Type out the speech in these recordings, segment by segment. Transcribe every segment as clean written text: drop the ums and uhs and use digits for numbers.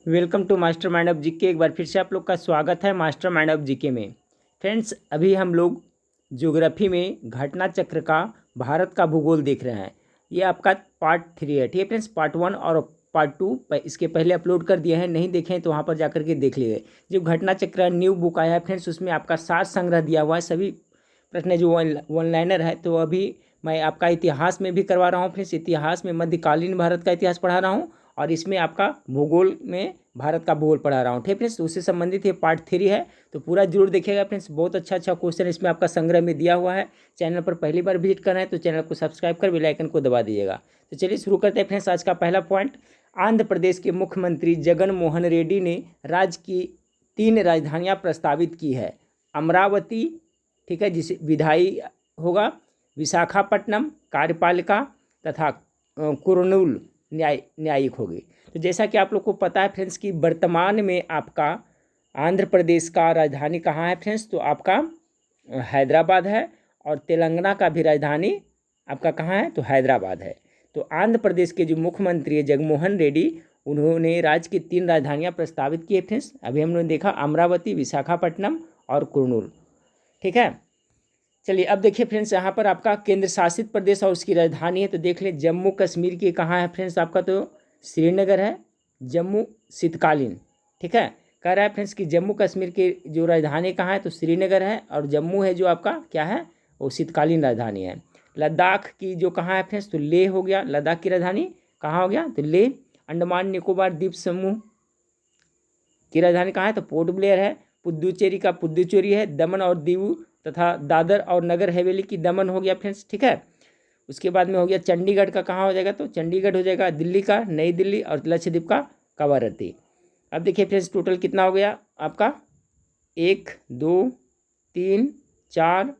Welcome to master mind of GK. एक बार फिर से आप लोग का स्वागत है मास्टर माइंड ऑफ जीके में। फ्रेंड्स, अभी हम लोग ज्योग्राफी में घटना चक्र का भारत का भूगोल देख रहे हैं। ये आपका पार्ट 3 है। ठीक है फ्रेंड्स, पार्ट 1 और पार्ट 2 इसके पहले अपलोड कर दिए हैं, नहीं देखें तो वहाँ पर जाकर के देख लीजिए। जो घटना चक्र न्यू बुक आया है फ्रेंड्स, उसमें आपका 7 संग्रह दिया हुआ है। सभी प्रश्न जो वन लाइनर है, तो अभी मैं आपका इतिहास में भी करवा रहा हूँ फ्रेंड्स। इतिहास में मध्यकालीन भारत का इतिहास पढ़ा रहा हूँ और इसमें आपका भूगोल में भारत का भूगोल पढ़ा रहा हूँ। ठीक फ्रेंड्स, उससे संबंधित ये पार्ट 3 है, तो पूरा जरूर देखिएगा फ्रेंड्स। बहुत अच्छा अच्छा क्वेश्चन इसमें आपका संग्रह में दिया हुआ है। चैनल पर पहली बार विजिट कर रहे हैं तो चैनल को सब्सक्राइब कर बेल आइकन को दबा दीजिएगा। तो चलिए शुरू करते हैं फ्रेंड्स। आज का पहला पॉइंट, आंध्र प्रदेश के मुख्यमंत्री जगन मोहन रेड्डी ने राज्य की 3 राजधानियाँ प्रस्तावित की है। अमरावती, ठीक है, जिसे विधायी होगा, विशाखापट्टनम कार्यपालिका तथा कुर्नूल न्यायिक होगी। तो जैसा कि आप लोग को पता है फ्रेंड्स कि वर्तमान में आपका आंध्र प्रदेश का राजधानी कहाँ है फ्रेंड्स, तो आपका हैदराबाद है। और तेलंगाना का भी राजधानी आपका कहाँ है, तो हैदराबाद है। तो आंध्र प्रदेश के जो मुख्यमंत्री है जगनमोहन रेड्डी, उन्होंने राज्य की 3 राजधानियाँ प्रस्तावित की है फ्रेंड्स। अभी हम लोगों ने देखा अमरावती, विशाखापट्टनम और कुर्नूल। ठीक है, चलिए अब देखिए फ्रेंड्स, यहाँ पर आपका केंद्र शासित प्रदेश और उसकी राजधानी है। तो देख लें जम्मू कश्मीर की कहाँ है फ्रेंड्स, आपका तो श्रीनगर है। जम्मू शीतकालीन, ठीक है, कह रहा है फ्रेंड्स कि जम्मू कश्मीर की जो राजधानी कहाँ है, तो श्रीनगर है। और जम्मू है जो आपका क्या है, वो शीतकालीन राजधानी है। लद्दाख की जो कहाँ है फ्रेंड्स, तो लेह हो गया। लद्दाख की राजधानी कहाँ हो गया, तो लेह। अंडमान निकोबार द्वीप समूह की राजधानी कहाँ है, तो पोर्ट ब्लेयर है। पुदुचेरी का पुदुचेरी है। दमन और दीव तथा दादर और नगर हवेली की दमन हो गया फ्रेंड्स। ठीक है, उसके बाद में हो गया चंडीगढ़ का कहाँ हो जाएगा, तो चंडीगढ़ हो जाएगा। दिल्ली का नई दिल्ली और लक्षद्वीप का कवारत्ती। अब देखिए फ्रेंड्स, टोटल कितना हो गया आपका, 1 2 3 4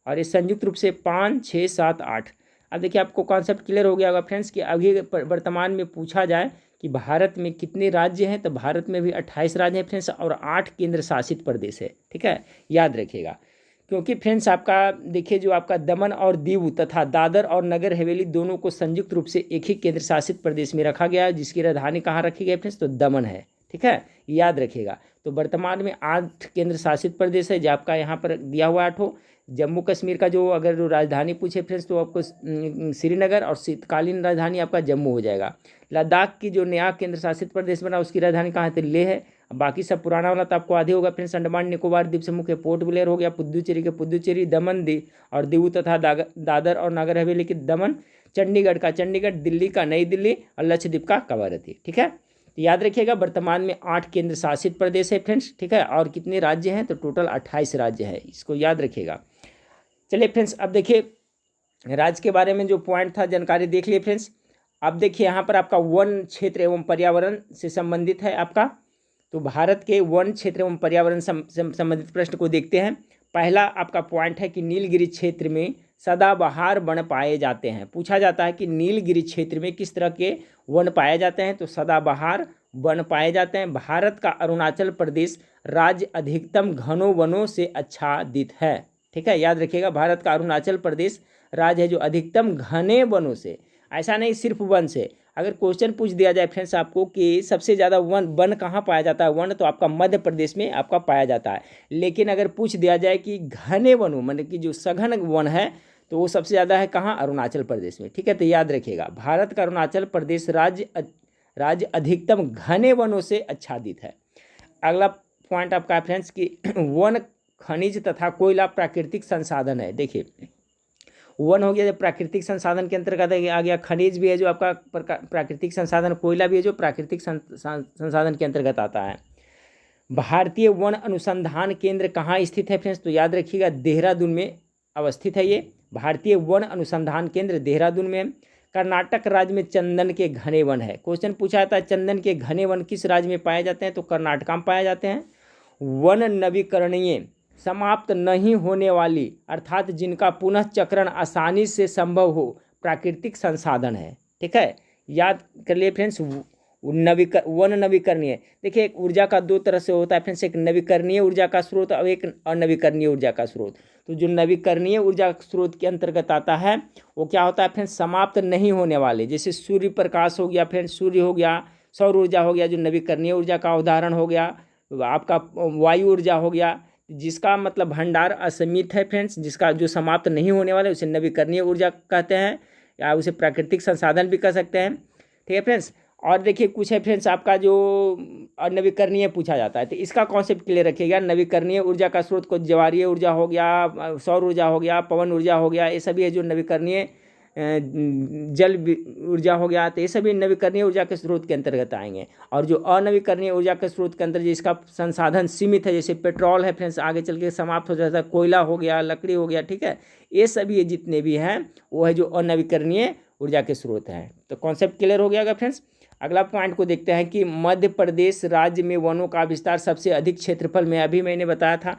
और ये संयुक्त रूप से 5 6 7 8। अब देखिए आपको कॉन्सेप्ट क्लियर हो गया होगा फ्रेंड्स कि अभी वर्तमान में पूछा जाए कि भारत में कितने राज्य हैं, तो भारत में भी 28 राज्य हैं फ्रेंड्स और 8 केंद्र शासित प्रदेश है। ठीक है, याद रखिएगा। क्योंकि फ्रेंड्स आपका देखिए जो आपका दमन और दीव तथा दादर और नगर हवेली दोनों को संयुक्त रूप से एक ही केंद्र शासित प्रदेश में रखा गया है, जिसकी राजधानी कहाँ रखी गई फ्रेंड्स, तो दमन है। ठीक है, याद रखिएगा। तो वर्तमान में 8 केंद्र शासित प्रदेश है, जो आपका यहाँ पर दिया हुआ 8। जम्मू कश्मीर का जो अगर राजधानी पूछे फ्रेंड्स, तो आपको श्रीनगर और शीतकालीन राजधानी आपका जम्मू हो जाएगा। लद्दाख की जो नया केंद्र शासित प्रदेश बना, उसकी राजधानी कहाँ है, तो लेह है। बाकी सब पुराना वाला तो आपको आधे होगा फ्रेंड्स। अंडमान निकोबार द्वीप समूह के पोर्ट ब्लेयर हो गया। पुदुचेरी के पुदुचेरी, दमन और दीव तथा दादर और नगर हवेली की दमन। चंडीगढ़ का चंडीगढ़, दिल्ली का नई दिल्ली और लक्षद्वीप का कवारत्ती। ठीक है, तो याद रखिएगा वर्तमान में 8 केंद्र शासित प्रदेश है फ्रेंड्स। ठीक है, और कितने राज्य हैं, तो टोटल 28 राज्य है, इसको याद रखिएगा। चलिए फ्रेंड्स, अब देखिए राज्य के बारे में जो पॉइंट था जानकारी देख लिए फ्रेंड्स। अब देखिए यहाँ पर आपका वन क्षेत्र एवं पर्यावरण से संबंधित है आपका। तो भारत के वन क्षेत्र एवं पर्यावरण संबंधित प्रश्न को देखते हैं। पहला आपका पॉइंट है कि नीलगिरी क्षेत्र में सदाबहार वन पाए जाते हैं। पूछा जाता है कि नीलगिरी क्षेत्र में किस तरह के वन पाए जाते हैं, तो सदाबहार वन पाए जाते हैं। भारत का अरुणाचल प्रदेश राज्य अधिकतम घनों वनों से आच्छादित है। ठीक है, याद रखिएगा, भारत का अरुणाचल प्रदेश राज्य है जो अधिकतम घने वनों से, ऐसा नहीं सिर्फ वन से। अगर क्वेश्चन पूछ दिया जाए फ्रेंड्स आपको कि सबसे ज़्यादा वन कहाँ पाया जाता है, वन तो आपका मध्य प्रदेश में आपका पाया जाता है। लेकिन अगर पूछ दिया जाए कि घने वनों मतलब कि जो सघन वन है, तो वो सबसे ज़्यादा है कहाँ, अरुणाचल प्रदेश में। ठीक है, तो याद रखिएगा भारत का अरुणाचल प्रदेश राज्य अधिकतम घने वनों से आच्छादित है। अगला पॉइंट आपका है फ्रेंड्स कि वन खनिज तथा कोयला प्राकृतिक संसाधन है। देखिए वन हो गया जो प्राकृतिक संसाधन के अंतर्गत आ गया, खनिज भी है जो आपका प्राकृतिक संसाधन, कोयला भी है जो प्राकृतिक संसाधन के अंतर्गत आता है। भारतीय वन अनुसंधान केंद्र कहाँ स्थित है फ्रेंड्स, तो याद रखिएगा देहरादून में अवस्थित है ये। भारतीय वन अनुसंधान केंद्र देहरादून में है। कर्नाटक राज्य में चंदन के घने वन है। क्वेश्चन पूछा जाता है चंदन के घने वन किस राज्य में पाए जाते हैं, तो कर्नाटक में पाए जाते हैं। वन नवीकरणीय समाप्त नहीं होने वाली अर्थात जिनका पुनः चक्रण आसानी से संभव हो प्राकृतिक संसाधन है। ठीक है, याद कर लिए फ्रेंड्स। वन नवीकरणीय, देखिए एक ऊर्जा का 2 तरह से होता है फ्रेंड्स, एक नवीकरणीय ऊर्जा का स्रोत और एक अनवीकरणीय ऊर्जा का स्रोत। तो जो नवीकरणीय ऊर्जा स्रोत के अंतर्गत आता है वो क्या होता है फ्रेंड्स, समाप्त नहीं होने वाले, जैसे सूर्य प्रकाश हो गया फ्रेंड्स, सूर्य हो गया, सौर ऊर्जा हो गया जो नवीकरणीय ऊर्जा का उदाहरण हो गया, आपका वायु ऊर्जा हो गया जिसका मतलब भंडार असीमित है फ्रेंड्स, जिसका जो समाप्त नहीं होने वाला उसे नवीकरणीय ऊर्जा कहते हैं, या उसे प्राकृतिक संसाधन भी कह सकते हैं। ठीक है फ्रेंड्स। और देखिए कुछ है फ्रेंड्स आपका जो नवीकरणीय पूछा जाता है, तो इसका कॉन्सेप्ट क्लियर रखिएगा। नवीकरणीय ऊर्जा का स्रोत को ज्वारीय ऊर्जा हो गया, सौर ऊर्जा हो गया, पवन ऊर्जा हो गया, ये सभी है जो नवीकरणीय जल ऊर्जा हो गया, तो ये सभी नवीकरणीय ऊर्जा के स्रोत के अंतर्गत आएंगे। और जो अनवीकरणीय ऊर्जा के स्रोत के अंतर्गत जिसका संसाधन सीमित है, जैसे पेट्रोल है फ्रेंड्स, आगे चल के समाप्त हो जाता है, कोयला हो गया, लकड़ी हो गया, ठीक है, ये सभी ये जितने भी हैं वो है जो अनवीकरणीय ऊर्जा के स्रोत हैं। तो कॉन्सेप्ट क्लियर हो गया फ्रेंड्स। अगला पॉइंट को देखते हैं कि मध्य प्रदेश राज्य में वनों का विस्तार सबसे अधिक क्षेत्रफल में, अभी मैंने बताया था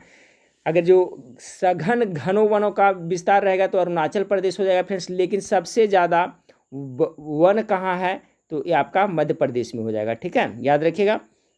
अगर जो सघन घनों वनों का विस्तार रहेगा तो अरुणाचल प्रदेश हो जाएगा फ्रेंड्स, लेकिन सबसे ज़्यादा वन कहाँ है तो ये आपका मध्य प्रदेश में हो जाएगा। ठीक है, याद रखिएगा।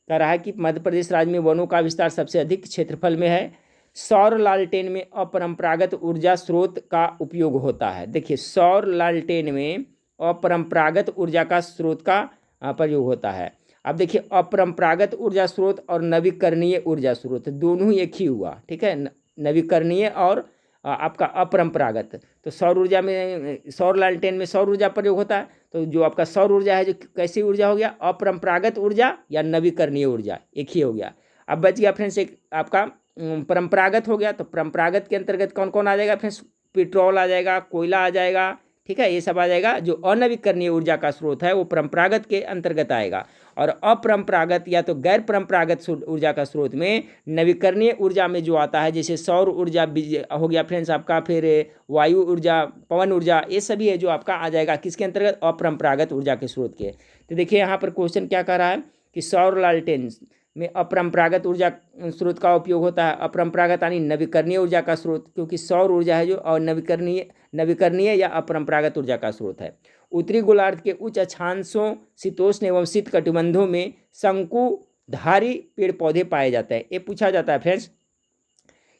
कह रहा है कि मध्य प्रदेश राज्य में वनों का विस्तार सबसे अधिक क्षेत्रफल में है। सौर लालटेन में अपरंपरागत ऊर्जा स्रोत का उपयोग होता है। देखिए सौर लालटेन में अपरंपरागत ऊर्जा का स्रोत का प्रयोग होता है। अब देखिए अपरंपरागत ऊर्जा स्रोत और नवीकरणीय ऊर्जा स्रोत दोनों ही एक ही हुआ। ठीक है, नवीकरणीय और आपका अपरंपरागत। तो सौर ऊर्जा में, सौर लालटेन में सौर ऊर्जा प्रयोग होता है, तो जो आपका सौर ऊर्जा है जो कैसी ऊर्जा हो गया, अपरंपरागत ऊर्जा या नवीकरणीय ऊर्जा, एक ही हो गया। अब बच गया फ्रेंड्स एक आपका परंपरागत हो गया। तो परंपरागत के अंतर्गत कौन कौन आ जाएगा फ्रेंड्स, पेट्रोल आ जाएगा, कोयला आ जाएगा, ठीक है, ये सब आ जाएगा। जो अनवीकरणीय ऊर्जा का स्रोत है वो परंपरागत के अंतर्गत आएगा। और अपरंपरागत या तो गैर परंपरागत ऊर्जा का स्रोत में नवीकरणीय ऊर्जा में जो आता है, जैसे सौर ऊर्जा हो गया फ्रेंड्स आपका, फिर वायु ऊर्जा, पवन ऊर्जा, ये सभी है जो आपका आ जाएगा किसके अंतर्गत, अपरंपरागत ऊर्जा के स्रोत के। तो देखिए यहाँ पर क्वेश्चन क्या कर रहा है कि सौर लालटेन में अपरंपरागत ऊर्जा स्रोत का उपयोग होता है। अपरंपरागत यानी नवीकरणीय ऊर्जा का स्रोत, क्योंकि सौर ऊर्जा है जो और नवीकरणीय या अपरंपरागत ऊर्जा का स्रोत है। उत्तरी गोलार्ध के उच्च अक्षांशों, शीतोष्ण एवं शीत कटिबंधों में शंकुधारी पेड़ पौधे पाए जाते हैं। ये पूछा जाता है फ्रेंड्स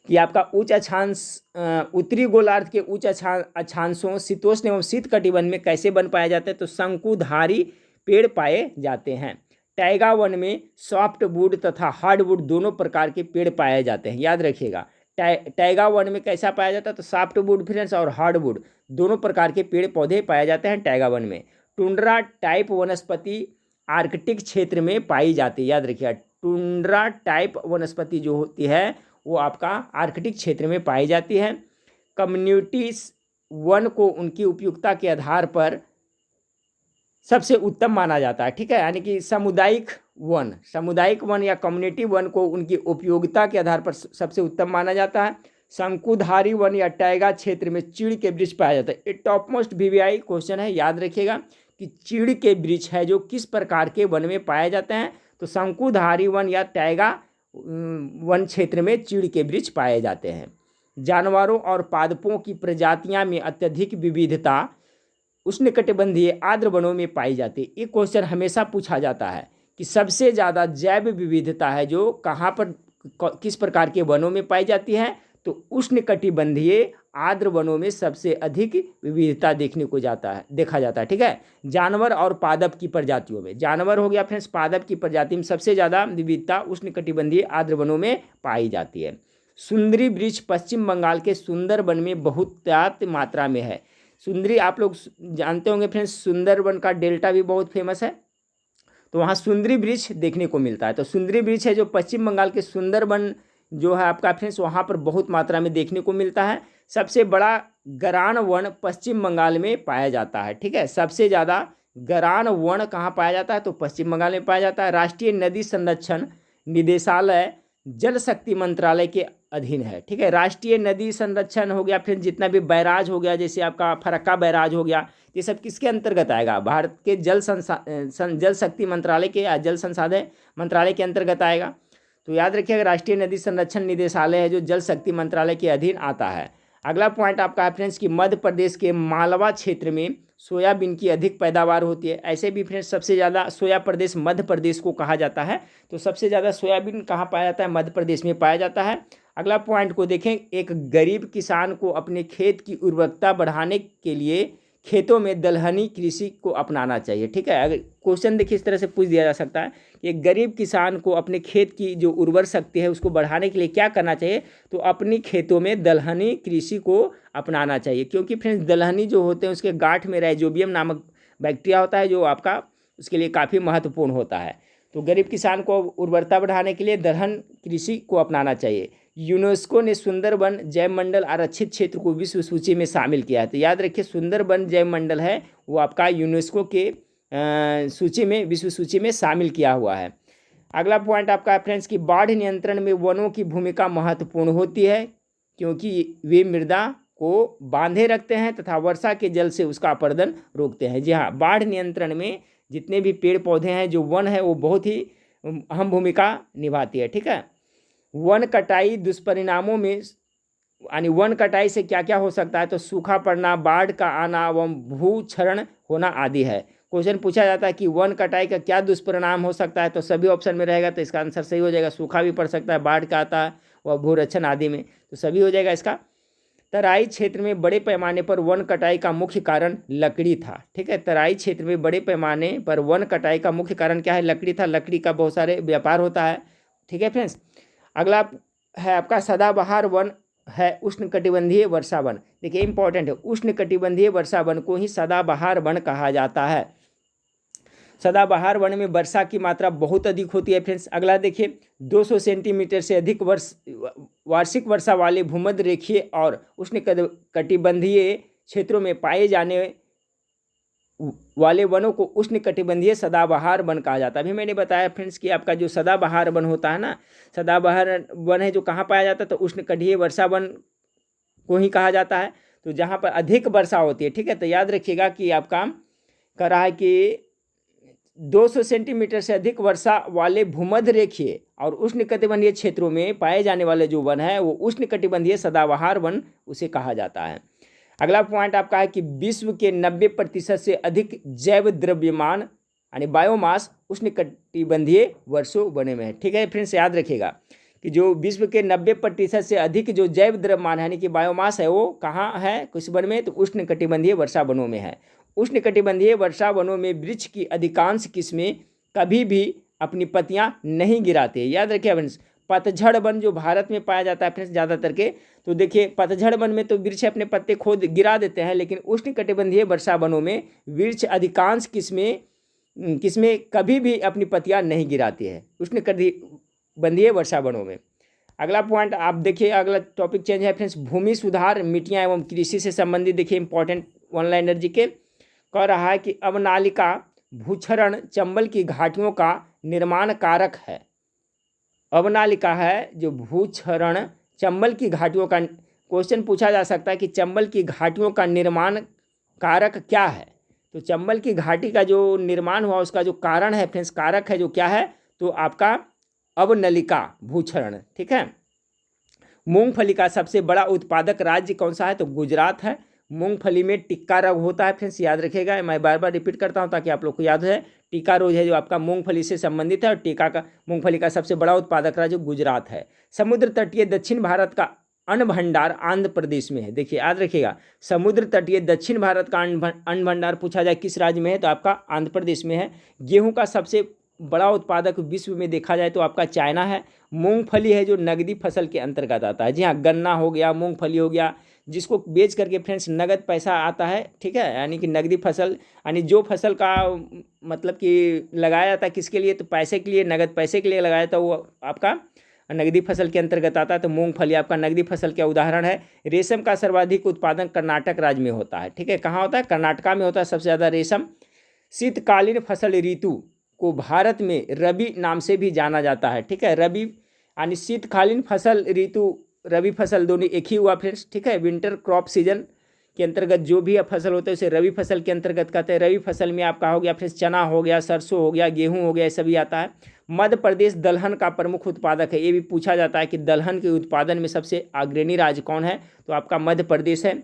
कि आपका उच्च अक्षांश, उत्तरी गोलार्ध के उच्च अक्षांशों, शीतोष्ण एवं शीत कटिबंध में कैसे बन पाए जाते हैं, तो शंकुधारी पेड़ पाए जाते हैं। टैगा वन में सॉफ्टवुड तथा हार्डवुड दोनों प्रकार के पेड़ पाए जाते हैं, याद रखिएगा। टैगा वन में कैसा पाया जाता है, तो सॉफ्टवुड फ्रेंड्स और हार्डवुड दोनों प्रकार के पेड़ पौधे पाए जाते हैं टैगा वन में। टुंड्रा टाइप वनस्पति आर्कटिक क्षेत्र में पाई जाती है, याद रखिएगा। टुंड्रा टाइप वनस्पति जो होती है वो आपका आर्कटिक क्षेत्र में पाई जाती है। कम्युनिटीज वन को उनकी उपयुक्तता के आधार पर सबसे उत्तम माना जाता है। ठीक है, यानी कि सामुदायिक वन या कम्युनिटी वन को उनकी उपयोगिता के आधार पर सबसे उत्तम माना जाता है। शंकुधारी वन या टैगा क्षेत्र में चीड़ के वृक्ष पाया जाता है। ये टॉप मोस्ट VVI क्वेश्चन है, याद रखिएगा कि चीड़ के वृक्ष है जो किस प्रकार के वन में पाए जाते हैं, तो शंकुधारी वन या टैगा वन क्षेत्र में चीड़ के वृक्ष पाए जाते हैं। जानवरों और पादपों की प्रजातियां में अत्यधिक विविधता उष्णकटिबंधीय आर्द्र वनों में पाई जाती है। ये क्वेश्चन हमेशा पूछा जाता है कि सबसे ज़्यादा जैव विविधता है जो कहाँ पर किस प्रकार के वनों में पाई जाती है, तो उष्णकटिबंधीय आर्द्र वनों में सबसे अधिक विविधता देखा जाता है। ठीक है, जानवर और पादप की प्रजातियों में, जानवर हो गया फ्रेंड्स, पादप की प्रजाति में सबसे ज़्यादा विविधता उष्णकटिबंधीय आर्द्र वनों में पाई जाती है। सुंदरी वृक्ष पश्चिम बंगाल के सुंदरबन में बहुत मात्रा में है। सुंदरी आप लोग जानते होंगे फ्रेंड्स, सुंदरबन का डेल्टा भी बहुत फेमस है, तो वहाँ सुंदरी वृक्ष देखने को मिलता है। तो सुंदरी वृक्ष है जो पश्चिम बंगाल के सुंदरबन जो है आपका फ्रेंड्स, वहाँ पर बहुत मात्रा में देखने को मिलता है। सबसे बड़ा गरान वन पश्चिम बंगाल में पाया जाता है। ठीक है, सबसे ज़्यादा गरान वन कहाँ पाया जाता है, तो पश्चिम बंगाल में पाया जाता है। राष्ट्रीय नदी संरक्षण निदेशालय जल शक्ति मंत्रालय के अधीन है। ठीक है, राष्ट्रीय नदी संरक्षण हो गया, फिर जितना भी बैराज हो गया, जैसे आपका फरक्का बैराज हो गया, ये सब किसके अंतर्गत आएगा, भारत के जल शक्ति मंत्रालय के या जल संसाधन मंत्रालय के अंतर्गत आएगा। तो याद रखिएगा राष्ट्रीय नदी संरक्षण निदेशालय है जो जल शक्ति मंत्रालय के अधीन आता है। अगला पॉइंट आपका है फ्रेंड्स कि मध्य प्रदेश के मालवा क्षेत्र में सोयाबीन की अधिक पैदावार होती है। ऐसे भी फ्रेंड्स सबसे ज़्यादा सोया प्रदेश मध्य प्रदेश को कहा जाता है, तो सबसे ज़्यादा सोयाबीन कहाँ पाया जाता है, मध्य प्रदेश में पाया जाता है। अगला पॉइंट को देखें, एक गरीब किसान को अपने खेत की उर्वरकता बढ़ाने के लिए खेतों में दलहनी कृषि को अपनाना चाहिए। ठीक है, अगर क्वेश्चन देखिए इस तरह से पूछ दिया जा सकता है कि एक गरीब किसान को अपने खेत की जो उर्वर शक्ति है उसको बढ़ाने के लिए क्या करना चाहिए, तो अपनी खेतों में दलहनी कृषि को अपनाना चाहिए। क्योंकि फ्रेंड्स दलहनी जो होते हैं उसके गांठ में राइजोबियम नामक बैक्टीरिया होता है जो आपका उसके लिए काफ़ी महत्वपूर्ण होता है। तो गरीब किसान को उर्वरता बढ़ाने के लिए दलहन कृषि को अपनाना चाहिए। यूनेस्को ने सुंदरबन जैवमंडल आरक्षित क्षेत्र को विश्व सूची में शामिल किया है। तो याद रखिए सुंदरबन जैवमंडल है वो आपका यूनेस्को के सूची में, विश्व सूची में शामिल किया हुआ है। अगला पॉइंट आपका है फ्रेंड्स कि बाढ़ नियंत्रण में वनों की भूमिका महत्वपूर्ण होती है क्योंकि वे मृदा को बांधे रखते हैं तथा वर्षा के जल से उसका अपरदन रोकते हैं। जी हाँ, बाढ़ नियंत्रण में जितने भी पेड़ पौधे हैं, जो वन है, वो बहुत ही अहम भूमिका निभाती है। ठीक है, वन कटाई दुष्परिणामों में यानी वन कटाई से क्या क्या हो सकता है, तो सूखा पड़ना, बाढ़ का आना एवं भूक्षरण होना आदि है। क्वेश्चन पूछा जाता है कि वन कटाई का क्या दुष्परिणाम हो सकता है, तो सभी ऑप्शन में रहेगा, तो इसका आंसर सही हो जाएगा। सूखा भी पड़ सकता है, बाढ़ का आता है व भूरक्षण आदि में, तो सभी हो जाएगा इसका। तराई क्षेत्र में बड़े पैमाने पर वन कटाई का मुख्य कारण लकड़ी था। ठीक है, तराई क्षेत्र में बड़े पैमाने पर वन कटाई का मुख्य कारण क्या है, लकड़ी था। लकड़ी का बहुत सारे व्यापार होता है। ठीक है फ्रेंड्स, अगला है आपका सदाबहार वन है उष्णकटिबंधीय वर्षा वन। देखिए इंपॉर्टेंट है, उष्णकटिबंधीय वर्षा वन को ही सदाबहार वन कहा जाता है। सदाबहार वन में वर्षा की मात्रा बहुत अधिक होती है फ्रेंड्स। अगला देखिए 200 सेंटीमीटर से अधिक वार्षिक वर्षा वाले भूमध्य रेखीय और उष्णकटिबंधीय क्षेत्रों में पाए जाने वाले वनों को उष्णकटिबंधीय सदाबहार वन कहा जाता है। अभी मैंने बताया फ्रेंड्स कि आपका जो सदाबहार वन होता है ना, सदाबहार वन है जो कहाँ पाया जाता है, तो उष्णकटिबंधीय वर्षा वन को ही कहा जाता है, तो जहाँ पर अधिक वर्षा होती है। ठीक है, तो याद रखिएगा कि आपका कह रहा है कि 200 सेंटीमीटर से अधिक वर्षा वाले भूमध्य रेखीय और उष्णकटिबंधीय क्षेत्रों में पाए जाने वाले जो वन है वो उष्णकटिबंधीय सदाबहार वन उसे कहा जाता है। अगला पॉइंट आपका है कि विश्व के 90% से अधिक जैव द्रव्यमान यानी बायोमास उष्णकटिबंधीय वर्षों वनों में है। ठीक है फ्रेंड्स, याद रखिएगा कि जो विश्व के 90% से अधिक जो जैव द्रव्यमान यानी कि बायोमास है वो कहाँ है, किस वन में, तो उष्णकटिबंधीय वर्षा वनों में है। उष्णकटिबंधीय वर्षा वनों में वृक्ष की अधिकांश किस्में कभी भी अपनी पत्तियां नहीं गिराते। याद रखिए फ्रेंड्स, पतझड़ वन जो भारत में पाया जाता है फ्रेंड्स ज़्यादातर के, तो देखिए पतझड़ वन में तो वृक्ष अपने पत्ते खुद गिरा देते हैं, लेकिन उष्णकटिबंधीय वर्षा वनों में वृक्ष अधिकांश किस्में कभी भी अपनी पत्तियां नहीं गिराती है उष्णकटिबंधीय वर्षा वनों में। अगला पॉइंट आप देखिए, अगला टॉपिक चेंज है फ्रेंड्स, भूमि सुधार मिट्टियाँ एवं कृषि से संबंधित। देखिए इंपॉर्टेंट वन लाइनर जी के कह रहा है कि अवनालिका भूक्षरण चंबल की घाटियों का निर्माण कारक है। अवनालिका है जो भूक्षरण चंबल की घाटियों का, क्वेश्चन पूछा जा सकता है कि चंबल की घाटियों का निर्माण कारक क्या है, तो चंबल की घाटी का जो निर्माण हुआ उसका जो कारण है फ्रेंड्स, कारक है जो क्या है, तो आपका अवनलिका भूक्षरण। ठीक है, मूंगफली का सबसे बड़ा उत्पादक राज्य कौन सा है, तो गुजरात है। मूंगफली में टिक्का रोग होता है फ्रेंड्स, याद रखिएगा, मैं बार बार रिपीट करता हूं ताकि आप लोग को याद है। टिक्का रोग है जो आपका मूंगफली से संबंधित है और मूंगफली का सबसे बड़ा उत्पादक राज्य गुजरात है। समुद्र तटीय दक्षिण भारत का अन्न भंडार आंध्र प्रदेश में है। देखिए याद रखिएगा, समुद्र तटीय दक्षिण भारत का अन्न भंडार पूछा जाए किस राज्य में है, तो आपका आंध्र प्रदेश में है। गेहूँ का सबसे बड़ा उत्पादक विश्व में देखा जाए तो आपका चाइना है। मूंगफली है जो नगदी फसल के अंतर्गत आता है। जी हाँ, गन्ना हो गया, मूंगफली हो गया, जिसको बेच करके फ्रेंड्स नगद पैसा आता है। ठीक है, यानी कि नगदी फसल, यानी जो फसल का मतलब कि लगाया जाता है किसके लिए, तो पैसे के लिए, नगद पैसे के लिए लगाया था, वो आपका नगदी फसल के अंतर्गत आता है। तो मूंगफली आपका नगदी फसल का उदाहरण है। रेशम का सर्वाधिक उत्पादन कर्नाटक राज्य में होता है। ठीक है, कहाँ होता है, कर्नाटका में होता है सबसे ज़्यादा रेशम। शीतकालीन फसल ऋतु को भारत में रबी नाम से भी जाना जाता है। ठीक है, रबी यानी शीतकालीन फसल ऋतु, रबी फसल दोनों एक ही हुआ फ्रेंड्स। ठीक है, विंटर क्रॉप सीजन के अंतर्गत जो भी फसल होता है उसे रबी फसल के अंतर्गत कहते हैं। रबी फसल में आपका हो गया फ्रेंड्स चना हो गया, सरसों हो गया, गेहूं हो गया, ये सभी आता है। मध्य प्रदेश दलहन का प्रमुख उत्पादक है। ये भी पूछा जाता है कि दलहन के उत्पादन में सबसे अग्रणी राज्य कौन है, तो आपका मध्य प्रदेश है।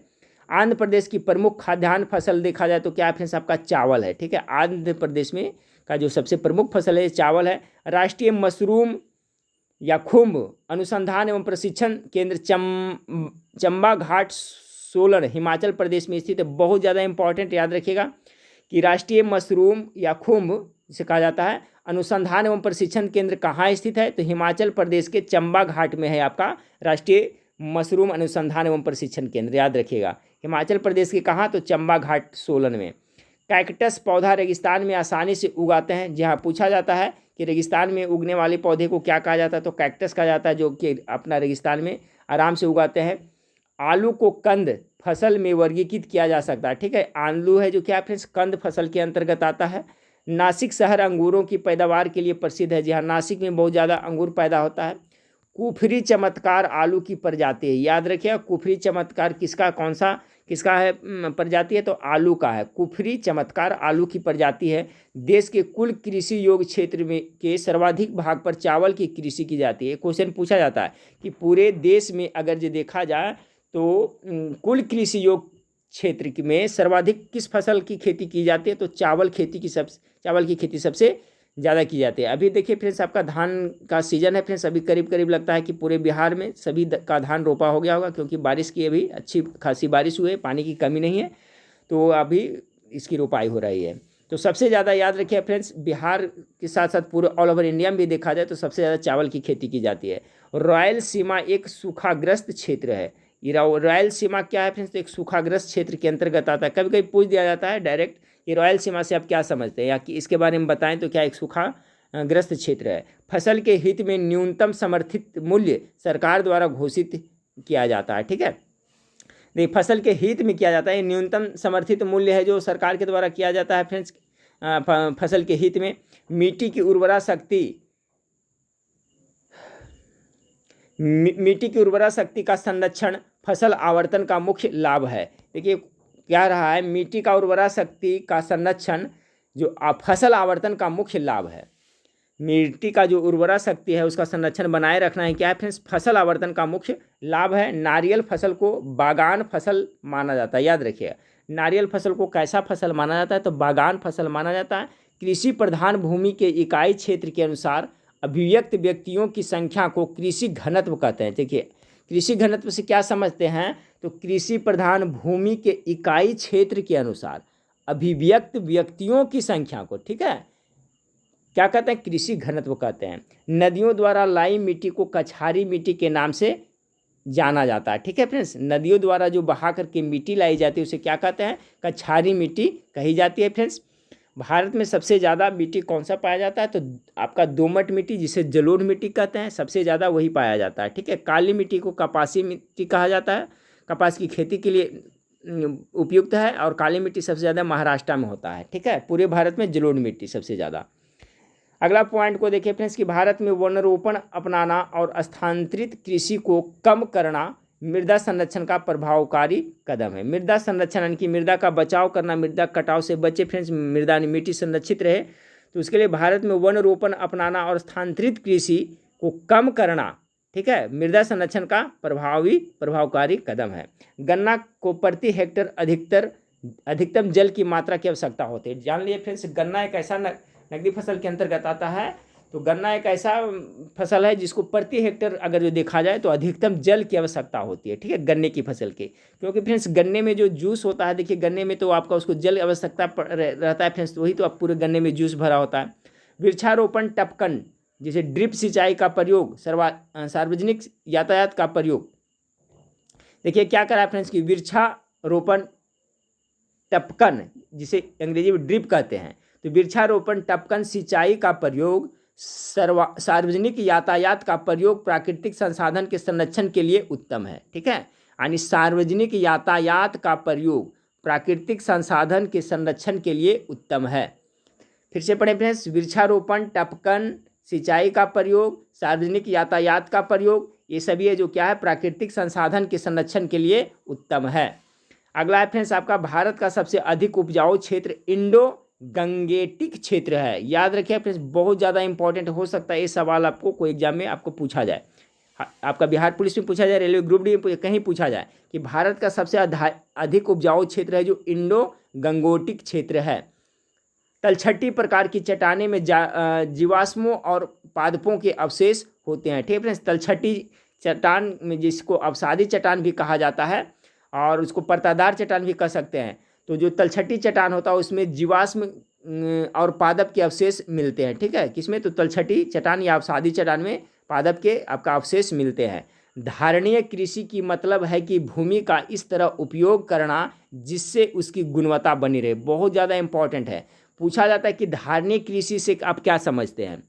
आंध्र प्रदेश की प्रमुख खाद्यान्न फसल देखा जाए तो क्या फ्रेंड्स, आपका चावल है। ठीक है, आंध्र प्रदेश में का जो सबसे प्रमुख फसल है चावल है। राष्ट्रीय मशरूम या खुम्ब अनुसंधान एवं प्रशिक्षण केंद्र चंबा घाट सोलन हिमाचल प्रदेश में स्थित है। बहुत ज़्यादा इंपॉर्टेंट, याद रखिएगा कि राष्ट्रीय मशरूम या खुम्ब जिसे कहा जाता है अनुसंधान एवं प्रशिक्षण केंद्र कहाँ स्थित है, तो हिमाचल प्रदेश के चंबा घाट में है आपका राष्ट्रीय मशरूम अनुसंधान एवं प्रशिक्षण केंद्र, याद रखिएगा। हिमाचल प्रदेश के कहाँ, तो चंबा घाट सोलन में। कैक्टस पौधा रेगिस्तान में आसानी से उगाते हैं। जहाँ पूछा जाता है कि रेगिस्तान में उगने वाले पौधे को क्या कहा जाता है, तो कैक्टस कहा जाता है, जो कि अपना रेगिस्तान में आराम से उगाते हैं। आलू को कंद फसल में वर्गीकृत किया जा सकता है, ठीक है। आलू है जो क्या फ्रेंड्स, कंद फसल के अंतर्गत आता है। नासिक शहर अंगूरों की पैदावार के लिए प्रसिद्ध है। जी हाँ, नासिक में बहुत ज़्यादा अंगूर पैदा होता है। कुफरी चमत्कार आलू की प्रजाति है, याद रखिए। कुफरी चमत्कार किसका है प्रजाति है, तो आलू का है। कुफरी चमत्कार आलू की प्रजाति है। देश के कुल कृषि योग्य क्षेत्र में के सर्वाधिक भाग पर चावल की कृषि की जाती है। क्वेश्चन पूछा जाता है कि पूरे देश में अगर जो देखा जाए तो कुल कृषि योग्य क्षेत्र में सर्वाधिक किस फसल की खेती की जाती है, तो चावल की खेती सबसे ज़्यादा की जाती है। अभी देखिए फ्रेंड्स, आपका धान का सीज़न है फ्रेंड्स। अभी करीब करीब लगता है कि पूरे बिहार में सभी का धान रोपा हो गया होगा, क्योंकि बारिश की अभी अच्छी खासी बारिश हुई है, पानी की कमी नहीं है, तो अभी इसकी रोपाई हो रही है। तो सबसे ज़्यादा याद रखिए फ्रेंड्स, बिहार के साथ साथ पूरे ऑल ओवर इंडिया में भी देखा जाए तो सबसे ज़्यादा चावल की खेती की जाती है। रॉयल सीमा एक सूखाग्रस्त क्षेत्र है। ये रॉयल सीमा क्या है फ्रेंड्स, तो एक सूखाग्रस्त क्षेत्र के अंतर्गत आता है। कभी कभी पूछ दिया जाता है डायरेक्ट कि रॉयल सीमा से आप क्या समझते हैं, या कि इसके बारे में बताएं, तो क्या एक सूखाग्रस्त क्षेत्र है। फसल के हित में न्यूनतम समर्थित मूल्य सरकार द्वारा घोषित किया जाता है, ठीक है। देखिए, फसल के हित में किया जाता है, न्यूनतम समर्थित मूल्य है जो सरकार के द्वारा किया जाता है फ्रेंड्स फसल के हित में। मिट्टी की उर्वरा शक्ति का संरक्षण फसल आवर्तन का मुख्य लाभ है। देखिए क्या रहा है, मिट्टी का उर्वरा शक्ति का संरक्षण जो फसल आवर्तन का मुख्य लाभ है। मिट्टी का जो उर्वरा शक्ति है उसका संरक्षण बनाए रखना है क्या है फ्रेंड्स, फसल आवर्तन का मुख्य लाभ है। नारियल फसल को बागान फसल माना जाता है, याद रखिए। नारियल फसल को कैसा फसल माना जाता है, तो बागान फसल माना जाता है। कृषि प्रधान भूमि के इकाई क्षेत्र के अनुसार अभिव्यक्त व्यक्तियों की संख्या को कृषि घनत्व कहते हैं। देखिए, कृषि घनत्व से क्या समझते हैं, तो कृषि प्रधान भूमि के इकाई क्षेत्र के अनुसार अभिव्यक्त व्यक्तियों की संख्या को, ठीक है, क्या कहते हैं, कृषि घनत्व कहते हैं। नदियों द्वारा लाई मिट्टी को कछारी मिट्टी के नाम से जाना जाता है, ठीक है फ्रेंड्स। नदियों द्वारा जो बहा करके मिट्टी लाई जाती है उसे क्या कहते हैं, कछारी मिट्टी कही जाती है फ्रेंड्स। भारत में सबसे ज़्यादा मिट्टी कौन सा पाया जाता है, तो आपका दोमट मिट्टी जिसे जलोढ़ मिट्टी कहते हैं, सबसे ज़्यादा वही पाया जाता है, ठीक है। काली मिट्टी को कपासी मिट्टी कहा जाता है, कपास की खेती के लिए उपयुक्त है। और काली मिट्टी सबसे ज़्यादा महाराष्ट्र में होता है, ठीक है। पूरे भारत में जलोढ़ मिट्टी सबसे ज़्यादा। अगला पॉइंट को देखिए फ्रेंड्स कि भारत में वनरोपण अपनाना और स्थानांतरित कृषि को कम करना मृदा संरक्षण का प्रभावकारी कदम है। मृदा संरक्षण यानी कि मृदा का बचाव करना, मृदा कटाव से बचे फ्रेंड्स, मृदा मिट्टी संरक्षित रहे, तो उसके लिए भारत में वन रोपण अपनाना और स्थानांतरित कृषि को कम करना, ठीक है, मृदा संरक्षण का प्रभावकारी कदम है। गन्ना को प्रति हेक्टेयर अधिकतम जल की मात्रा की आवश्यकता होती है। जान लीजिए फ्रेंड्स, गन्ना एक ऐसा नकदी फसल के अंतर्गत आता है। तो गन्ना एक ऐसा फसल है जिसको प्रति हेक्टेयर अगर जो देखा जाए तो अधिकतम जल की आवश्यकता होती है, ठीक है, गन्ने की फसल के। क्योंकि फ्रेंड्स गन्ने में जो जूस होता है, देखिए गन्ने में तो आपका उसको जल आवश्यकता रहता है फ्रेंड्स, तो वही तो आप पूरे गन्ने में जूस भरा होता है। वृक्षारोपण टपकन जैसे ड्रिप सिंचाई का प्रयोग, सार्वजनिक यातायात का प्रयोग। देखिए क्या करा फ्रेंड्स कि वृक्षारोपण टपकन जिसे अंग्रेजी में ड्रिप कहते हैं, तो वृक्षारोपण टपकन सिंचाई का प्रयोग, सार्वजनिक यातायात का प्रयोग प्राकृतिक संसाधन के संरक्षण के लिए उत्तम है, ठीक है। यानी सार्वजनिक यातायात का प्रयोग प्राकृतिक संसाधन के संरक्षण के लिए उत्तम है। फिर से पढ़ें फ्रेंड्स, वृक्षारोपण टपकन सिंचाई का प्रयोग, सार्वजनिक यातायात का प्रयोग, ये सभी है जो क्या है, प्राकृतिक संसाधन के संरक्षण के लिए उत्तम है। अगला है फ्रेंड्स आपका भारत का सबसे अधिक उपजाऊ क्षेत्र इंडो गंगेटिक क्षेत्र है। याद रखिए फ्रेंड्स, बहुत ज़्यादा इंपॉर्टेंट हो सकता है ये सवाल आपको कोई एग्जाम में आपको पूछा जाए, आपका बिहार पुलिस में पूछा जाए, रेलवे ग्रुप डी में कहीं पूछा जाए कि भारत का सबसे अधिक उपजाऊ क्षेत्र है जो इंडो गंगोटिक क्षेत्र है। तलछटी प्रकार की चट्टाने में जीवाश्मों और पादपों के अवशेष होते हैं, ठीक है फ्रेंड्स। तलछटी चट्टान में जिसको अवसादी चट्टान भी कहा जाता है, और उसको परतादार चट्टान भी कह सकते हैं। तो जो तलछटी चट्टान होता है उसमें जीवाश्म और पादप के अवशेष मिलते हैं, ठीक है। किसमें? तो तलछटी चट्टान या अवसादी चट्टान में पादप के आपका अवशेष मिलते हैं। धारणीय कृषि की मतलब है कि भूमि का इस तरह उपयोग करना जिससे उसकी गुणवत्ता बनी रहे। बहुत ज़्यादा इंपॉर्टेंट है, पूछा जाता है कि धारणीय कृषि से आप क्या समझते हैं।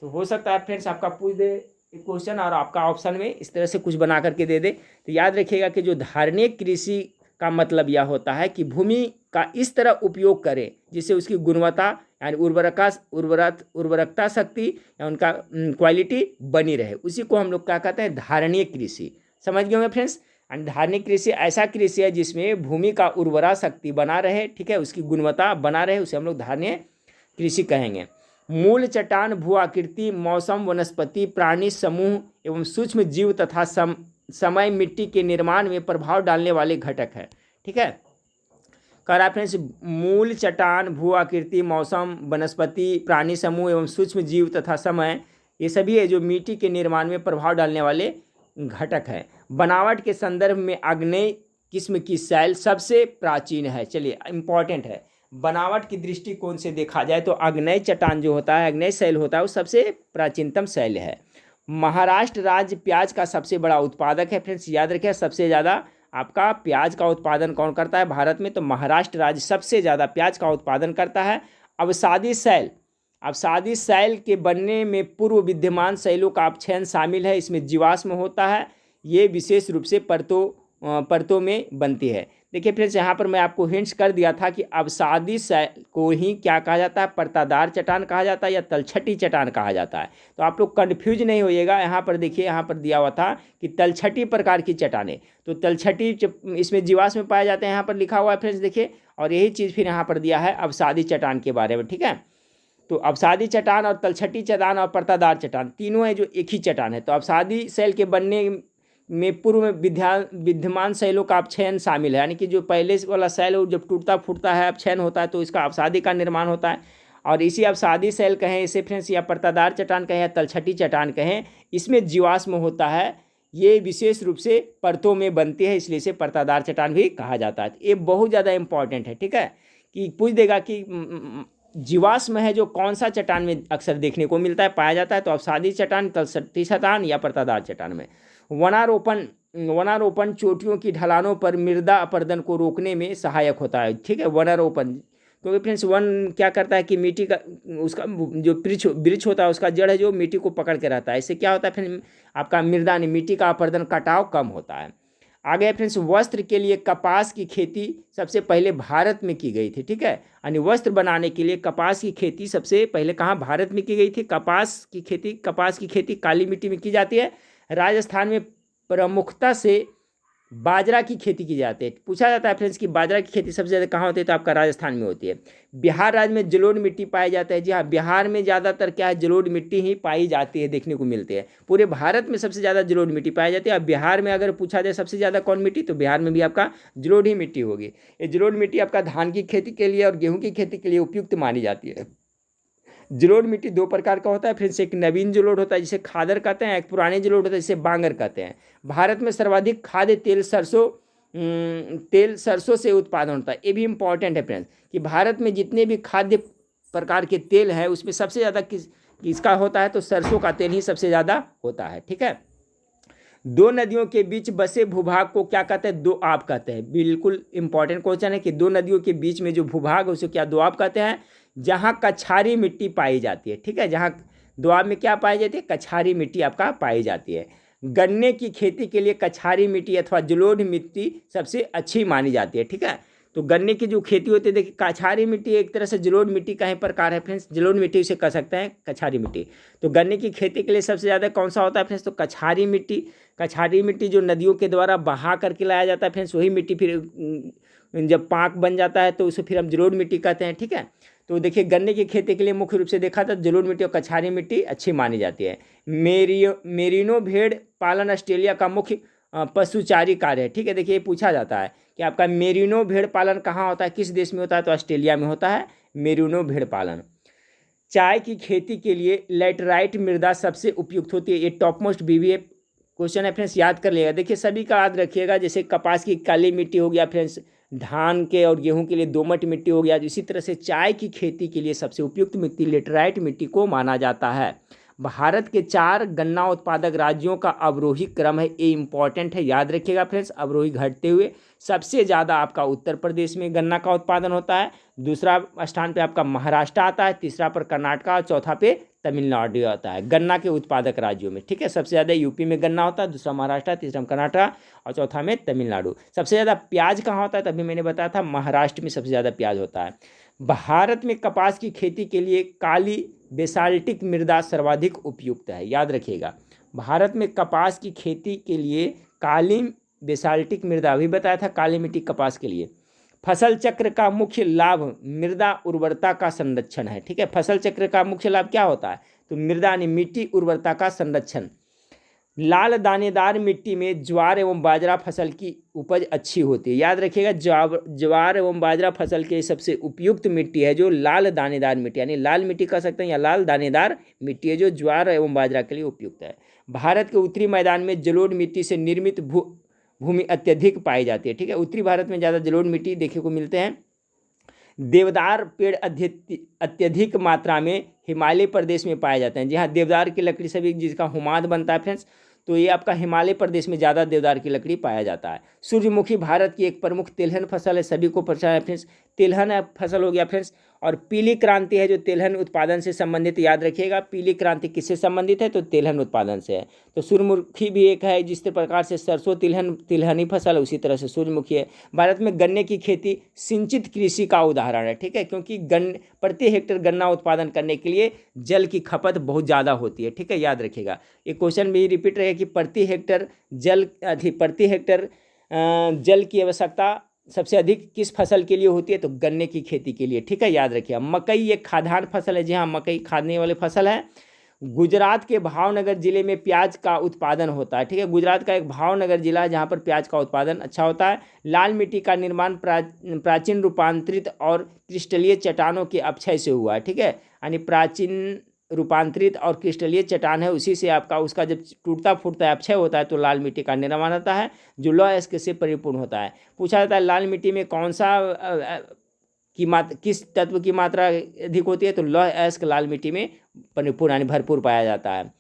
तो हो सकता है फ्रेंड्स आपका पूछ दे क्वेश्चन और आपका ऑप्शन में इस तरह से कुछ बना करके दे दे। तो याद रखिएगा कि जो धारणीय कृषि का मतलब यह होता है कि भूमि का इस तरह उपयोग करें जिससे उसकी गुणवत्ता यानी उर्वरकता शक्ति या उनका क्वालिटी बनी रहे, उसी को हम लोग क्या कहते हैं? धारणीय कृषि। समझ गए होंगे फ्रेंड्स। एंड धारणीय कृषि ऐसा कृषि है जिसमें भूमि का उर्वरा शक्ति बना रहे, ठीक है, उसकी गुणवत्ता बना रहे, उसे हम लोग धारणीय कृषि कहेंगे। मूल चट्टान भू आकृति, मौसम, वनस्पति, प्राणी समूह एवं सूक्ष्म जीव तथा समय मिट्टी के निर्माण में प्रभाव डालने वाले घटक है, ठीक है। कह रहा फ्रेंड्स मूल चट्टान, भू आकृति, मौसम, वनस्पति, प्राणी समूह एवं सूक्ष्म जीव तथा समय, ये सभी है जो मिट्टी के निर्माण में प्रभाव डालने वाले घटक है। बनावट के संदर्भ में आग्नेय किस्म की शैल सबसे प्राचीन है। चलिए इंपॉर्टेंट है, बनावट की दृष्टिकोण से देखा जाए तो आग्नेय चट्टान जो होता है, आग्नेय शैल होता है, वो सबसे प्राचीनतम शैल है। महाराष्ट्र राज्य प्याज का सबसे बड़ा उत्पादक है। फ्रेंड्स याद रखें, सबसे ज़्यादा आपका प्याज का उत्पादन कौन करता है भारत में? तो महाराष्ट्र राज्य सबसे ज़्यादा प्याज का उत्पादन करता है। अवसादी शैल के बनने में पूर्व विद्यमान शैलों का अपक्षयन शामिल है। इसमें जीवाश्म होता है, ये विशेष रूप से परतों में बनती है। देखिए फ्रेंड्स, यहाँ पर मैं आपको हिंट्स कर दिया था कि अवसादी शैल को ही क्या कहा जाता है? परतादार चट्टान कहा जाता है या तलछटी चट्टान कहा जाता है। तो आप लोग कन्फ्यूज नहीं होइएगा। यहाँ पर देखिए, यहाँ पर दिया हुआ था कि तलछटी प्रकार की चट्टानें, तो तलछटी इसमें जीवाश्म में पाए जाते हैं, यहाँ पर लिखा हुआ है फ्रेंड्स देखिए। और यही चीज़ फिर यहाँ पर दिया है अवसादी चट्टान के बारे में, ठीक है। तो अवसादी चट्टान और तलछटी चट्टान और परतादार चट्टान तीनों है जो एक ही चट्टान है। तो अवसादी शैल के बनने में पूर्व में विद्यमान शैलों का अपक्षयन शामिल है, यानी कि जो पहले वाला शैल है जब टूटता फूटता है, अपक्षयन होता है, तो इसका अवसादी का निर्माण होता है। और इसी अवसादी शैल कहें इसे फ्रेंड्स, या परतादार चट्टान कहें या तलछटी चट्टान कहें, इसमें जीवाश्म होता है, ये विशेष रूप से परतों में बनती है, इसलिए इसे परतादार चट्टान भी कहा जाता है। ये बहुत ज़्यादा इंपॉर्टेंट है, ठीक है, कि पूछ देगा कि जीवाश्म है जो कौन सा चट्टान में अक्सर देखने को मिलता है, पाया जाता है? तो अवसादी चट्टान, तलछटी चट्टान या परतादार चट्टान में। वनारोपण चोटियों की ढलानों पर मृदा अपरदन को रोकने में सहायक होता है, ठीक है, वनारोपण। क्योंकि फ्रेंड्स वन क्या करता है कि मिट्टी का उसका जो वृक्ष होता है उसका जड़ है जो मिट्टी को पकड़ के रहता है, इससे क्या होता है फिर आपका मृदा ने मिट्टी का अपरदन कटाव कम होता है। आगे फ्रेंड्स, वस्त्र के लिए कपास की खेती सबसे पहले भारत में की गई थी, ठीक है, यानी वस्त्र बनाने के लिए कपास की खेती सबसे पहले कहाँ? भारत में की गई थी। कपास की खेती काली मिट्टी में की जाती है। राजस्थान में प्रमुखता से बाजरा की खेती की जाती है। पूछा जाता है फ्रेंड्स कि बाजरा की खेती सबसे ज़्यादा कहाँ होती है? तो आपका राजस्थान में होती है। बिहार राज्य में जलोढ़ मिट्टी पाई जाता है। जी हाँ, बिहार में ज़्यादातर क्या है? जलोढ़ मिट्टी ही पाई जाती है, देखने को मिलती है। पूरे भारत में सबसे ज़्यादा जलोढ़ मिट्टी पाई जाती है। अब बिहार में अगर पूछा जाए सबसे ज़्यादा कौन मिट्टी, तो बिहार में भी आपका जलोढ़ ही मिट्टी होगी। ये जलोढ़ मिट्टी आपका धान की खेती के लिए और गेहूँ की खेती के लिए उपयुक्त मानी जाती है। जलोढ़ मिट्टी दो प्रकार का होता है फ्रेंड्स, एक नवीन जलोढ़ होता है जिसे खादर कहते हैं, एक पुराने जलोढ़ होता है जिसे बांगर कहते हैं। भारत में सर्वाधिक खाद्य तेल सरसों से उत्पादन होता है। ये भी इंपॉर्टेंट है फ्रेंड्स कि भारत में जितने भी खाद्य प्रकार के तेल हैं उसमें सबसे ज़्यादा किसका होता है? तो सरसों का तेल ही सबसे ज़्यादा होता है, ठीक है। दो नदियों के बीच बसे भूभाग को क्या कहते हैं? दोआब कहते हैं। बिल्कुल इंपॉर्टेंट क्वेश्चन है कि दो नदियों के बीच में जो भूभाग है उसे क्या दोआब कहते हैं? जहाँ कछारी मिट्टी पाई जाती है, ठीक है, जहाँ दोआब में क्या पाई जाती है? कछारी मिट्टी आपका पाई जाती है। गन्ने की खेती के लिए कछारी मिट्टी अथवा जलोढ़ मिट्टी सबसे अच्छी मानी जाती है, ठीक है। तो गन्ने की जो खेती होती है, देखिए कछारी मिट्टी एक तरह से जलोढ़ मिट्टी का ही प्रकार है फ्रेंड्स, जलोढ़ मिट्टी उसे कह सकते हैं कछारी मिट्टी। तो गन्ने की खेती के लिए सबसे ज़्यादा कौन सा होता है फ्रेंड्स? तो कछारी मिट्टी जो नदियों के द्वारा बहा करके लाया जाता है फ्रेंड्स, वही मिट्टी फिर जब पाक बन जाता है तो उसे फिर हम जलोढ़ मिट्टी कहते हैं, ठीक है। तो देखिए गन्ने की खेती के लिए मुख्य रूप से देखा तो जलोढ़ मिट्टी और कछारी मिट्टी अच्छी मानी जाती है। मेरिनो भेड़ पालन ऑस्ट्रेलिया का मुख्य पशुचारी कार्य है, ठीक है। देखिए पूछा जाता है कि आपका मेरिनो भेड़ पालन कहाँ होता है, किस देश में होता है? तो ऑस्ट्रेलिया में होता है मेरिनो भेड़ पालन। चाय की खेती के लिए लैटेराइट मृदा सबसे उपयुक्त होती है। ये टॉप मोस्ट बीवीए क्वेश्चन है फ्रेंड्स, याद कर लिएगा। देखिए सभी का याद रखिएगा, जैसे कपास की काली मिट्टी हो गया फ्रेंड्स, धान के और गेहूं के लिए दोमट मिट्टी हो गया। इसी तरह से चाय की खेती के लिए सबसे उपयुक्त मिट्टी लेटराइट मिट्टी को माना जाता है। भारत के 4 गन्ना उत्पादक राज्यों का अवरोही क्रम है, ये इंपॉर्टेंट है, याद रखिएगा फ्रेंड्स। अवरोही घटते हुए सबसे ज़्यादा आपका उत्तर प्रदेश में गन्ना का उत्पादन होता है, दूसरा स्थान पे आपका महाराष्ट्र आता है, तीसरा पर कर्नाटक और चौथा पे तमिलनाडु आता है गन्ना के उत्पादक राज्यों में। ठीक है, सबसे ज़्यादा यूपी में गन्ना होता है, दूसरा महाराष्ट्र, तीसरा में कर्नाटक और चौथा में तमिलनाडु। सबसे ज़्यादा प्याज कहाँ होता है, तभी मैंने बताया था महाराष्ट्र में सबसे ज़्यादा प्याज होता है। भारत में कपास की खेती के लिए काली बेसाल्टिक मृदा सर्वाधिक उपयुक्त है, याद रखिएगा। भारत में कपास की खेती के लिए काली बेसाल्टिक मृदा, अभी बताया था काली मिट्टी कपास के लिए। फसल चक्र का मुख्य लाभ मृदा उर्वरता का संरक्षण है। ठीक है, फसल चक्र का मुख्य लाभ क्या होता है, तो मृदा यानी मिट्टी उर्वरता का संरक्षण। लाल दानेदार मिट्टी में ज्वार एवं बाजरा फसल की उपज अच्छी होती है, याद रखिएगा। ज्वार एवं बाजरा फसल के सबसे उपयुक्त मिट्टी है जो लाल दानेदार मिट्टी, यानी लाल मिट्टी कह सकते हैं या लाल दानेदार मिट्टी है जो ज्वार एवं बाजरा के लिए उपयुक्त है। भारत के उत्तरी मैदान में जलोढ़ मिट्टी से निर्मित भूमि अत्यधिक पाई जाती है। ठीक है, उत्तरी भारत में ज़्यादा जलोढ़ मिट्टी देखने को मिलते हैं। देवदार पेड़ अत्यधिक मात्रा में हिमालय प्रदेश में पाए जाते हैं। जी हाँ, देवदार की लकड़ी सभी जिसका हुमाद बनता है फ्रेंड्स, तो ये आपका हिमालय प्रदेश में ज़्यादा देवदार की लकड़ी पाया जाता है। सूर्यमुखी भारत की एक प्रमुख तिलहन फसल है, सभी को पता है फ्रेंड्स, तिलहन फसल हो गया फ्रेंड्स। और पीली क्रांति है जो तिलहन उत्पादन से संबंधित, याद रखिएगा। पीली क्रांति किससे संबंधित है, तो तिलहन उत्पादन से है। तो सूर्यमुखी भी एक है, जिस प्रकार से सरसों तिलहनी फसल है, उसी तरह से सूर्यमुखी है। भारत में गन्ने की खेती सिंचित कृषि का उदाहरण है। ठीक है, क्योंकि प्रति हेक्टेयर गन्ना उत्पादन करने के लिए जल की खपत बहुत ज़्यादा होती है। ठीक है, याद रखिएगा। ये क्वेश्चन भी रिपीट रहेगा कि प्रति हेक्टेयर जल की आवश्यकता सबसे अधिक किस फसल के लिए होती है, तो गन्ने की खेती के लिए। ठीक है, याद रखिए। मकई एक खाद्यान्न फसल है, जी हाँ, मकई खाने वाली फसल है। गुजरात के भावनगर जिले में प्याज का उत्पादन होता है। ठीक है, गुजरात का एक भावनगर जिला है जहाँ पर प्याज का उत्पादन अच्छा होता है। लाल मिट्टी का निर्माण प्राचीन रूपांतरित और क्रिस्टलीय चट्टानों के अपक्षय से हुआ है। ठीक है, यानी प्राचीन रूपांतरित और क्रिस्टलीय चट्टान है, उसी से आपका उसका जब टूटता फूटता है, अपक्षय होता है, तो लाल मिट्टी का निर्माण होता है जो लौह अयस्क से परिपूर्ण होता है। पूछा जाता है लाल मिट्टी में कौन सा किस तत्व की मात्रा अधिक होती है, तो लौह अयस्क लाल मिट्टी में परिपूर्ण यानी भरपूर पाया जाता है।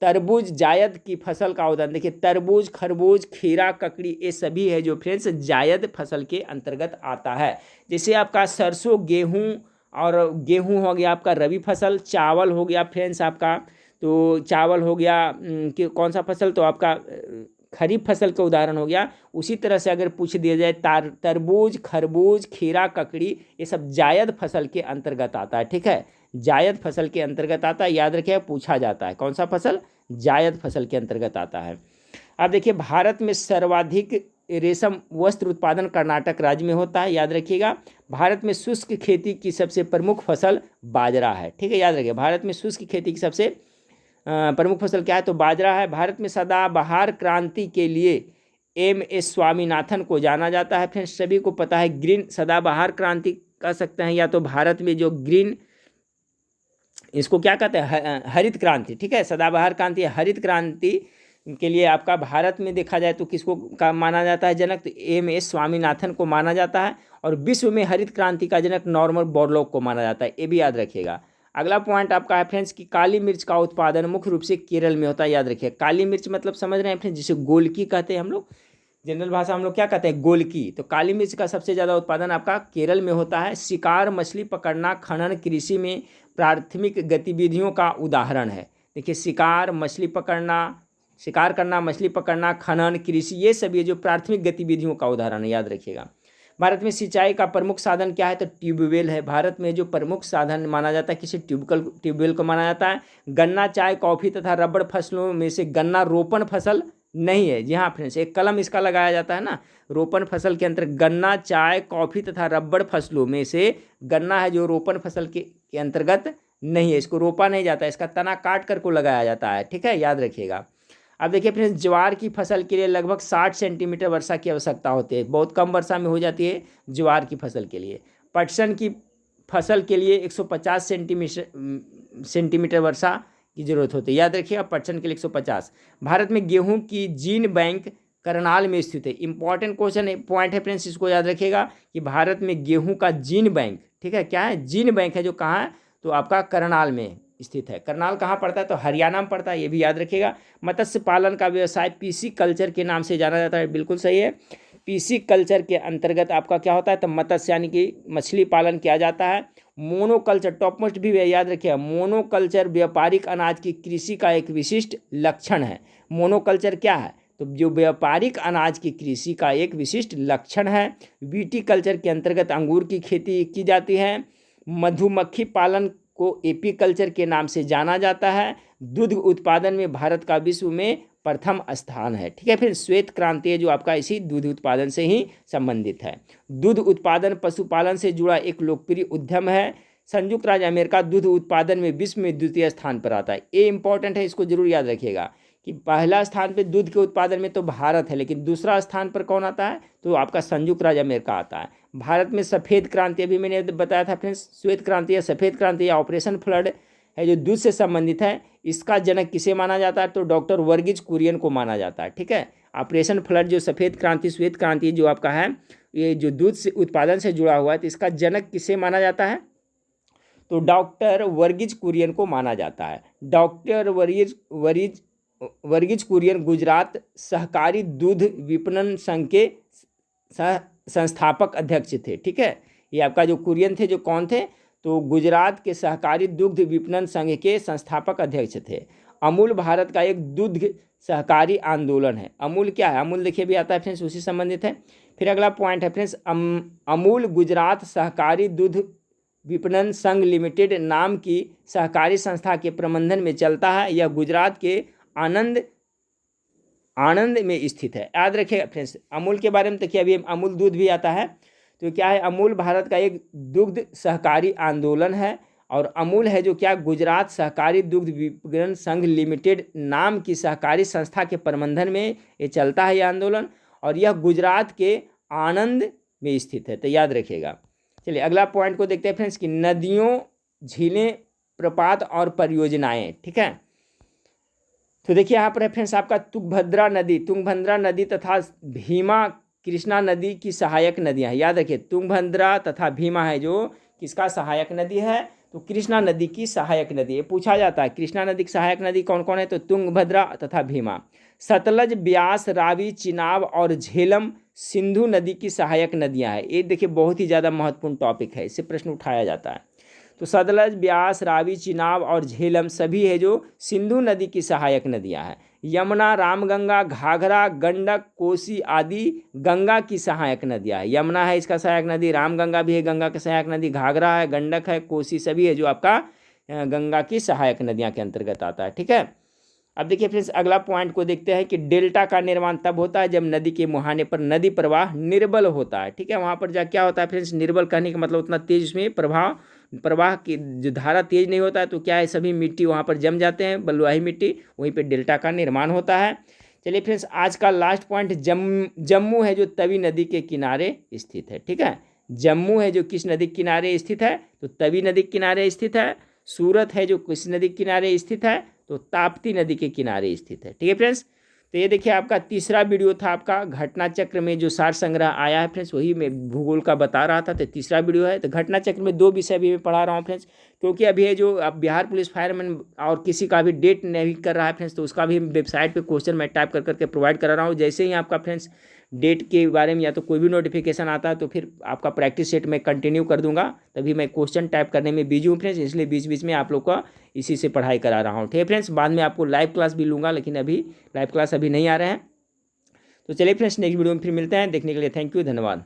तरबूज जायद की फसल का उदाहरण देखिए, तरबूज, खरबूज, खीरा, ककड़ी, ये सभी है जो फ्रेंड्स जायद फसल के अंतर्गत आता है। जैसे आपका सरसों, गेहूँ, और गेहूं हो गया आपका रबी फसल, चावल हो गया फ्रेंड्स आपका, तो चावल हो गया कि कौन सा फसल, तो आपका खरीफ फसल का उदाहरण हो गया। उसी तरह से अगर पूछ दिया जाए तरबूज, खरबूज, खीरा, ककड़ी, ये सब जायद फसल के अंतर्गत आता है। ठीक है, जायद फसल के अंतर्गत आता है, याद रखिए, पूछा जाता है कौन सा फसल, जायद फसल के अंतर्गत आता है। अब देखिए, भारत में सर्वाधिक रेशम वस्त्र उत्पादन कर्नाटक राज्य में होता है, याद रखिएगा। भारत में शुष्क खेती की सबसे प्रमुख फसल बाजरा है। ठीक है, याद रखिए, भारत में शुष्क खेती की सबसे प्रमुख फसल क्या है, तो बाजरा है। भारत में सदाबहार क्रांति के लिए MS स्वामीनाथन को जाना जाता है। फिर सभी को पता है ग्रीन सदाबहार क्रांति कह सकते हैं, या तो भारत में जो ग्रीन, इसको क्या कहते हैं, हरित क्रांति। ठीक है, सदाबहार क्रांति, हरित क्रांति के लिए आपका भारत में देखा जाए तो किसको का माना जाता है जनक, तो MS स्वामीनाथन को माना जाता है। और विश्व में हरित क्रांति का जनक नॉर्मन बोरलॉग को माना जाता है, ये भी याद रखिएगा। अगला पॉइंट आपका है फ्रेंड्स कि काली मिर्च का उत्पादन मुख्य रूप से केरल में होता है, याद रखिए। काली मिर्च मतलब समझ रहे हैं फ्रेंड्स, जिसे गोलकी कहते हैं हम लोग, जनरल भाषा हम लोग क्या कहते हैं, गोलकी। तो काली मिर्च का सबसे ज़्यादा उत्पादन आपका केरल में होता है। शिकार, मछली पकड़ना, खनन कृषि में प्राथमिक गतिविधियों का उदाहरण है। देखिए, शिकार करना, मछली पकड़ना, खनन, कृषि, ये सभी जो प्राथमिक गतिविधियों का उदाहरण है, याद रखिएगा। भारत में सिंचाई का प्रमुख साधन क्या है, तो ट्यूबवेल है। भारत में जो प्रमुख साधन माना जाता है किसी ट्यूबवेल को माना जाता है। गन्ना, चाय, कॉफ़ी तथा रबड़ फसलों में से गन्ना रोपण फसल नहीं है। जी हाँ फ्रेंड्स, एक कलम इसका लगाया जाता है ना, रोपण फसल के अंतर्गत गन्ना, चाय, कॉफ़ी तथा रबड़ फसलों में से गन्ना है जो रोपण फसल के अंतर्गत नहीं है, इसको रोपा नहीं जाता, इसका तना काट कर को लगाया जाता है। ठीक है, याद रखिएगा। अब देखिए फ्रेंड्स, ज्वार की फसल के लिए लगभग 60 सेंटीमीटर वर्षा की आवश्यकता होती है, बहुत कम वर्षा में हो जाती है ज्वार की फसल के लिए। पटसन की फसल के लिए 150 सेंटीमीटर वर्षा की ज़रूरत होती है। याद रखिएगा % के लिए 150। भारत में गेहूं की जीन बैंक करनाल में स्थित है। इंपॉर्टेंट क्वेश्चन है, पॉइंट है फ्रेंड्स, इसको याद रखिएगा कि भारत में गेहूं का जीन बैंक, ठीक है, क्या है, जीन बैंक है, जो कहाँ है, तो आपका करनाल में स्थित है। करनाल कहाँ पड़ता है, तो हरियाणा में पड़ता है, ये भी याद रखिएगा। मत्स्य पालन का व्यवसाय पीसी कल्चर के नाम से जाना जाता है, बिल्कुल सही है। पीसी कल्चर के अंतर्गत आपका क्या होता है, तो मत्स्य यानी कि मछली पालन किया जाता है। मोनोकल्चर टॉप मोस्ट भी याद रखिएगा, मोनोकल्चर व्यापारिक अनाज की कृषि का एक विशिष्ट लक्षण है। मोनोकल्चर क्या है, तो जो व्यापारिक अनाज की कृषि का एक विशिष्ट लक्षण है। वीटी कल्चर के अंतर्गत अंगूर की खेती की जाती है। मधुमक्खी पालन को एपी कल्चर के नाम से जाना जाता है। दूध उत्पादन में भारत का विश्व में प्रथम स्थान है, ठीक है। फिर श्वेत क्रांति है जो आपका इसी दूध उत्पादन से ही संबंधित है। दूध उत्पादन पशुपालन से जुड़ा एक लोकप्रिय उद्यम है। संयुक्त राज्य अमेरिका दूध उत्पादन में विश्व में द्वितीय स्थान पर आता है। ये इंपॉर्टेंट है, इसको जरूर याद रखिएगा कि पहला स्थान पे दूध के उत्पादन में तो भारत है, लेकिन दूसरा स्थान पर कौन आता है, तो आपका संयुक्त राज्य अमेरिका आता है। भारत में सफ़ेद क्रांति, अभी मैंने बताया था फ्रेंड्स, श्वेत क्रांति या सफ़ेद क्रांति या ऑपरेशन फ्लड है जो दूध से संबंधित है। इसका जनक किसे माना जाता है, तो डॉक्टर वर्गीज कुरियन को माना जाता है, ठीक है। ऑपरेशन फ्लड जो सफ़ेद क्रांति श्वेत क्रांति जो आपका है, ये जो दूध से उत्पादन से जुड़ा हुआ है, तो इसका जनक किसे माना जाता है, तो डॉक्टर वर्गीज कुरियन को माना जाता है। डॉक्टर वर्गीज कुरियन गुजरात सहकारी दूध विपणन संघ के संस्थापक अध्यक्ष थे, ठीक है। ये आपका जो कुरियन थे, जो कौन थे, तो गुजरात के सहकारी दुग्ध विपणन संघ के संस्थापक अध्यक्ष थे। अमूल भारत का एक दुग्ध सहकारी आंदोलन है। अमूल क्या है, अमूल देखिए भी आता है फ्रेंड्स, उसी संबंधित है। फिर अगला पॉइंट है फ्रेंड्स, अमूल गुजरात सहकारी दूध विपणन संघ लिमिटेड नाम की सहकारी संस्था के प्रबंधन में चलता है। यह गुजरात के आनंद में स्थित है। याद रखिएगा फ्रेंड्स, अमूल के बारे में देखिए, अभी अमूल दूध भी आता है, तो क्या है, अमूल भारत का एक दुग्ध सहकारी आंदोलन है। और अमूल है जो क्या, गुजरात सहकारी दुग्ध विपणन संघ लिमिटेड नाम की सहकारी संस्था के प्रबंधन में ये चलता है, यह आंदोलन, और यह गुजरात के आनंद में स्थित है, तो याद रखिएगा। चलिए अगला पॉइंट को देखते हैं फ्रेंड्स कि नदियों, झीलें, प्रपात और परियोजनाएं, ठीक है। तो देखिए यहाँ पर फ्रेंड्स आपका तुंगभद्रा नदी तथा भीमा कृष्णा नदी की सहायक नदियाँ हैं। याद रखिए, तुंगभद्रा तथा भीमा है जो किसका सहायक नदी है, तो कृष्णा नदी की सहायक नदी है। पूछा जाता है कृष्णा नदी की सहायक नदी कौन कौन है, तो तुंगभद्रा तथा भीमा। सतलज, ब्यास, रावी, चिनाब और झेलम सिंधु नदी की सहायक नदियाँ हैं। ये देखिए बहुत ही ज़्यादा महत्वपूर्ण टॉपिक है, इससे प्रश्न उठाया जाता है। तो सतलज, ब्यास, रावी, चिनाब और झेलम सभी है जो सिंधु नदी की सहायक नदियां हैं। यमुना, रामगंगा, घाघरा, गंडक, कोसी आदि गंगा की सहायक नदियां हैं। यमुना है इसका सहायक नदी, रामगंगा भी है गंगा की सहायक नदी, घाघरा है, गंडक है, कोसी सभी है जो आपका गंगा की सहायक नदियां के अंतर्गत आता है, ठीक है। अब देखिए फ्रेंड्स अगला पॉइंट को देखते हैं कि डेल्टा का निर्माण तब होता है जब नदी के मुहाने पर नदी प्रवाह निर्बल होता है, ठीक है। वहाँ पर जा क्या होता है फ्रेंड्स, निर्बल कहने का मतलब उतना तेज उसमें प्रवाह की जो धारा तेज नहीं होता है, तो क्या है, सभी मिट्टी वहाँ पर जम जाते हैं, बलुआही मिट्टी, वहीं पे डेल्टा का निर्माण होता है। चलिए फ्रेंड्स आज का लास्ट पॉइंट, जम्मू है जो तवी नदी के किनारे स्थित है, ठीक है। जम्मू है जो किस नदी के किनारे स्थित है, तो तवी नदी के किनारे स्थित है। सूरत है जो किस नदी के किनारे स्थित है, तो ताप्ती नदी के किनारे स्थित है, ठीक है फ्रेंड्स। तो ये देखिए आपका तीसरा वीडियो था, आपका घटना चक्र में जो सार संग्रह आया है फ्रेंड्स, वही मैं भूगोल का बता रहा था, तो तीसरा वीडियो है। तो घटना चक्र में 2 विषय भी मैं पढ़ा रहा हूँ फ्रेंड्स, क्योंकि अभी है जो अब बिहार पुलिस फायरमैन और किसी का भी डेट नहीं कर रहा है फ्रेंड्स, तो उसका भी वेबसाइट पे क्वेश्चन मैं टाइप करके प्रोवाइड करा रहा हूँ। जैसे ही आपका फ्रेंड्स डेट के बारे में या तो कोई भी नोटिफिकेशन आता है, तो फिर आपका प्रैक्टिस सेट में कंटिन्यू कर दूंगा। तभी मैं क्वेश्चन टाइप करने में बिजी हूँ फ्रेंड्स, इसलिए बीच बीच में आप लोग का इसी से पढ़ाई करा रहा हूँ, ठीक है फ्रेंड्स। बाद में आपको लाइव क्लास भी लूँगा, लेकिन अभी लाइव क्लास अभी नहीं आ रहे हैं। तो चलिए फ्रेंड्स नेक्स्ट वीडियो में फिर मिलते हैं, देखने के लिए थैंक यू, धन्यवाद।